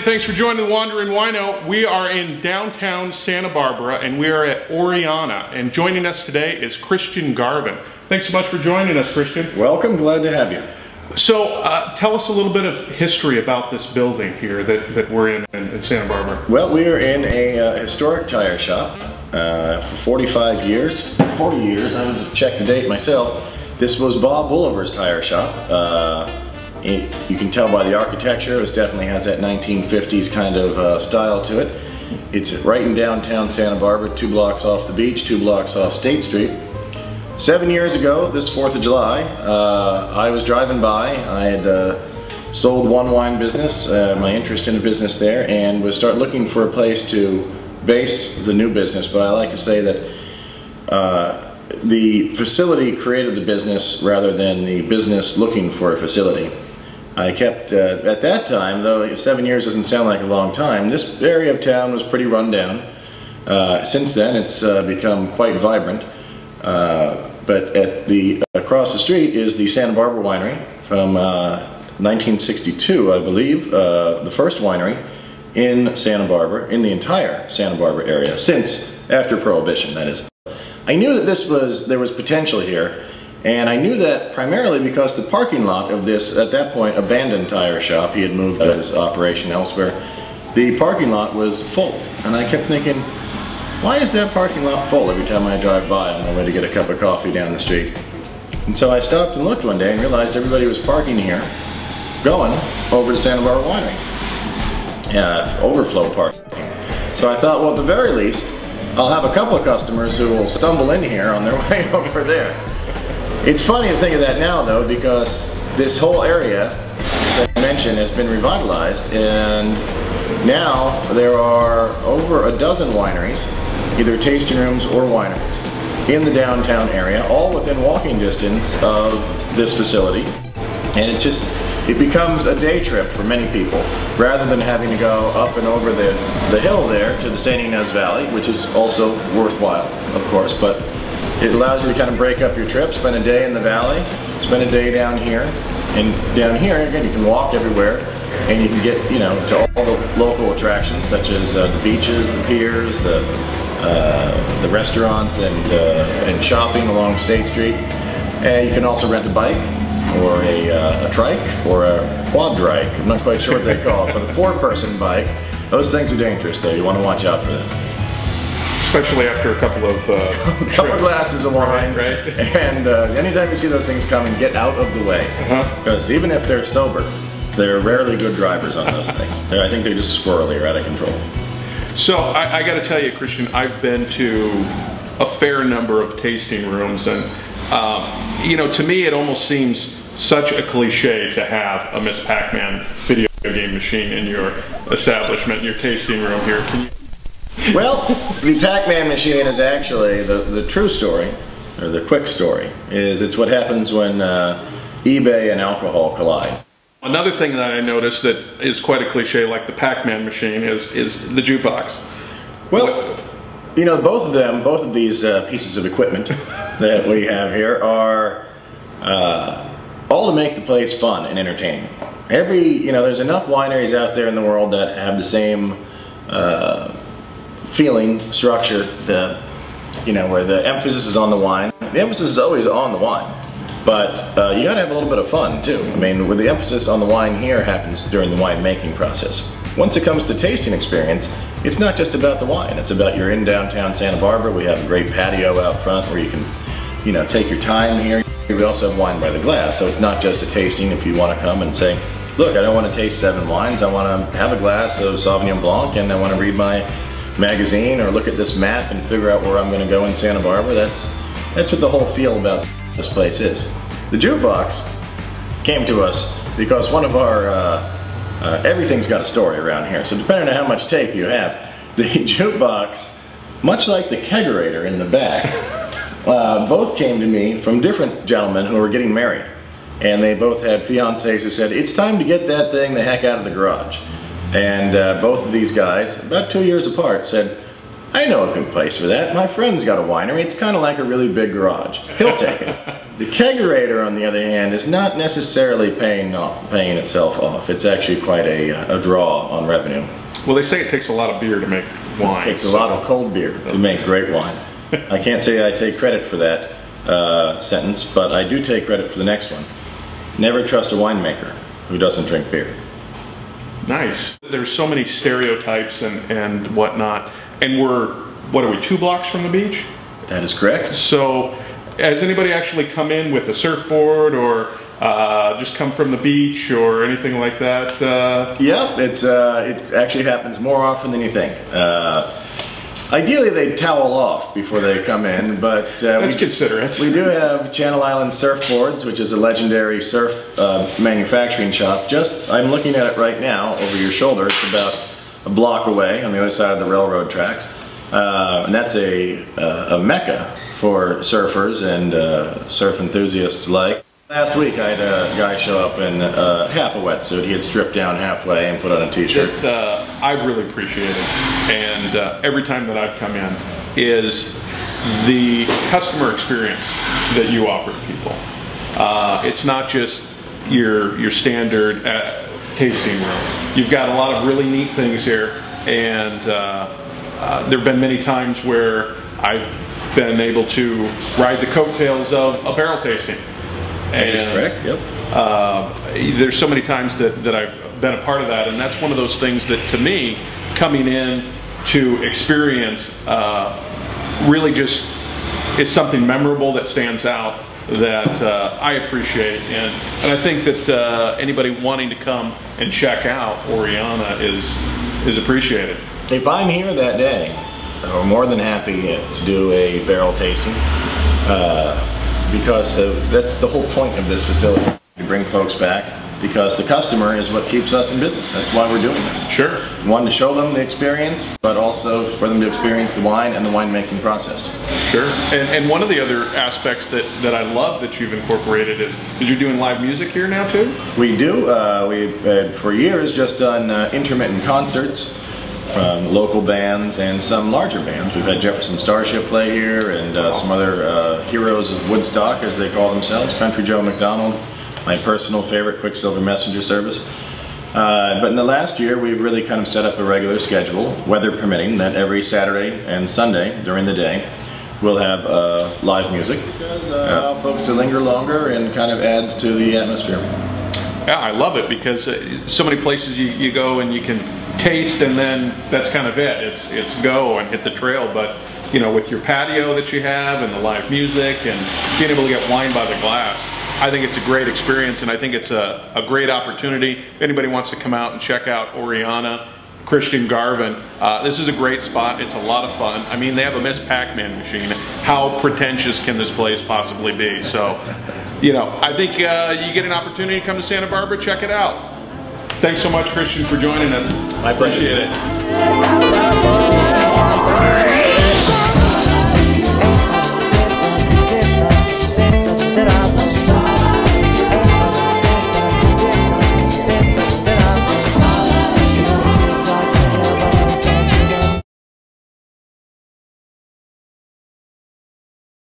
Thanks for joining the Wandering Wino. We are in downtown Santa Barbara and we are at Oreana, and joining us today is Christian Garvin. Thanks so much for joining us, Christian. Welcome, glad to have you. So tell us a little bit of history about this building here that we're in Santa Barbara. Well, we are in a historic tire shop for 45 years. 40 years, I was to check the date myself. This was Bob Bolivar's tire shop. You can tell by the architecture, it definitely has that 1950s kind of style to it. It's right in downtown Santa Barbara, 2 blocks off the beach, 2 blocks off State Street. 7 years ago, this 4th of July, I was driving by. I had sold one wine business, my interest in the business there, and was start looking for a place to base the new business. But I like to say that the facility created the business rather than the business looking for a facility. I kept, at that time, though 7 years doesn't sound like a long time, this area of town was pretty run down. Since then it's become quite vibrant. But across the street is the Santa Barbara Winery from 1962, I believe, the first winery in Santa Barbara, in the entire Santa Barbara area, since after Prohibition, that is. I knew that there was potential here. And I knew that primarily because the parking lot of this, at that point, abandoned tire shop, he had moved his operation elsewhere, the parking lot was full. And I kept thinking, why is that parking lot full every time I drive by on my way to get a cup of coffee down the street? And so I stopped and looked one day and realized everybody was parking here, going over to Santa Barbara Winery. Overflow parking. So I thought, well, at the very least, I'll have a couple of customers who will stumble in here on their way over there. It's funny to think of that now, though, because this whole area, as I mentioned, has been revitalized, and now there are over a dozen wineries, either tasting rooms or wineries, in the downtown area, all within walking distance of this facility. And it becomes a day trip for many people, rather than having to go up and over the hill there to the St. Inez Valley, which is also worthwhile, of course, but it allows you to kind of break up your trip, spend a day in the valley, spend a day down here, and down here, again, you can walk everywhere, and you can get, you know, to all the local attractions, such as the beaches, the piers, the restaurants, and shopping along State Street. And you can also rent a bike, or a trike, or a quadrike. I'm not quite sure what they call it, but a 4-person bike. Those things are dangerous, though. You want to watch out for them. Especially after a couple of glasses of wine, right? And anytime you see those things coming, get out of the way. Because even if they're sober, they're rarely good drivers on those things. I think they're just squirrely or out of control. So I got to tell you, Christian, I've been to a fair number of tasting rooms, and you know, to me, it almost seems such a cliche to have a Miss Pac-Man video game machine in your establishment, your tasting room here. Can you? Well, the Pac-Man machine is actually the true story, or the quick story, is it's what happens when eBay and alcohol collide. Another thing that I noticed that is quite a cliche, like the Pac-Man machine, is the jukebox. Well, you know, both of these pieces of equipment that we have here are all to make the place fun and entertaining. You know, there's enough wineries out there in the world that have the same feeling, structure, you know, where the emphasis is on the wine. The emphasis is always on the wine, but you gotta have a little bit of fun too. I mean, where the emphasis on the wine here happens during the wine making process. Once it comes to tasting experience, it's not just about the wine. It's about you're in downtown Santa Barbara. We have a great patio out front where you can, you know, take your time here. We also have wine by the glass, so it's not just a tasting. If you want to come and say, look, I don't want to taste 7 wines. I want to have a glass of Sauvignon Blanc, and I want to read my magazine or look at this map and figure out where I'm going to go in Santa Barbara. That's what the whole feel about this place is. The jukebox came to us because one of our everything's got a story around here, so depending on how much tape you have, the jukebox, much like the kegerator in the back, both came to me from different gentlemen who were getting married. And they both had fiancés who said, it's time to get that thing the heck out of the garage. And both of these guys, about 2 years apart, said, I know a good place for that. My friend's got a winery. It's kind of like a really big garage. He'll take it. The kegerator, on the other hand, is not necessarily paying itself off. It's actually quite a draw on revenue. Well, they say it takes a lot of beer to make wine. It takes a lot of cold beer to make great wine. I can't say I take credit for that sentence, but I do take credit for the next one. Never trust a winemaker who doesn't drink beer. Nice. There's so many stereotypes and whatnot. And we're, what are we, 2 blocks from the beach? That is correct. So, has anybody actually come in with a surfboard or just come from the beach or anything like that? Yeah, it actually happens more often than you think. Ideally, they towel off before they come in, but that's considerate. We do have Channel Island Surfboards, which is a legendary surf manufacturing shop. I'm looking at it right now over your shoulder. It's about a block away on the other side of the railroad tracks, and that's a mecca for surfers and surf enthusiasts alike. Last week I had a guy show up in half a wetsuit. He had stripped down halfway and put on a t-shirt. I really appreciate it, and every time that I've come in is the customer experience that you offer to people. It's not just your standard tasting room. You've got a lot of really neat things here, and there have been many times where I've been able to ride the coattails of a barrel tasting. That is correct, yep. There's so many times that I've been a part of that, and that's one of those things that, to me, coming in to experience really just is something memorable that stands out that I appreciate, and I think that anybody wanting to come and check out Oreana is appreciated. If I'm here that day, I'm more than happy to do a barrel tasting. Because that's the whole point of this facility, to bring folks back, because the customer is what keeps us in business. That's why we're doing this. Sure. One, to show them the experience, but also for them to experience the wine and the winemaking process. Sure. And one of the other aspects that I love that you've incorporated is you're doing live music here now too? We do. We've for years just done intermittent concerts from local bands and some larger bands. We've had Jefferson Starship play here, and some other heroes of Woodstock, as they call themselves, Country Joe McDonald, my personal favorite Quicksilver Messenger service. But in the last year, we've really kind of set up a regular schedule, weather permitting, that every Saturday and Sunday during the day we'll have live music. It does allow folks to linger longer and kind of adds to the atmosphere. Yeah, I love it, because so many places you go and you can taste, and then that's kind of it. It's go and hit the trail. But you know, with your patio that you have and the live music and being able to get wine by the glass, I think it's a great experience, and I think it's a great opportunity. If anybody wants to come out and check out Oreana, Christian Garvin, this is a great spot. It's a lot of fun. I mean, they have a Miss Pac-Man machine. How pretentious can this place possibly be? So, you know, I think you get an opportunity to come to Santa Barbara, check it out. Thanks so much, Christian, for joining us. I appreciate it.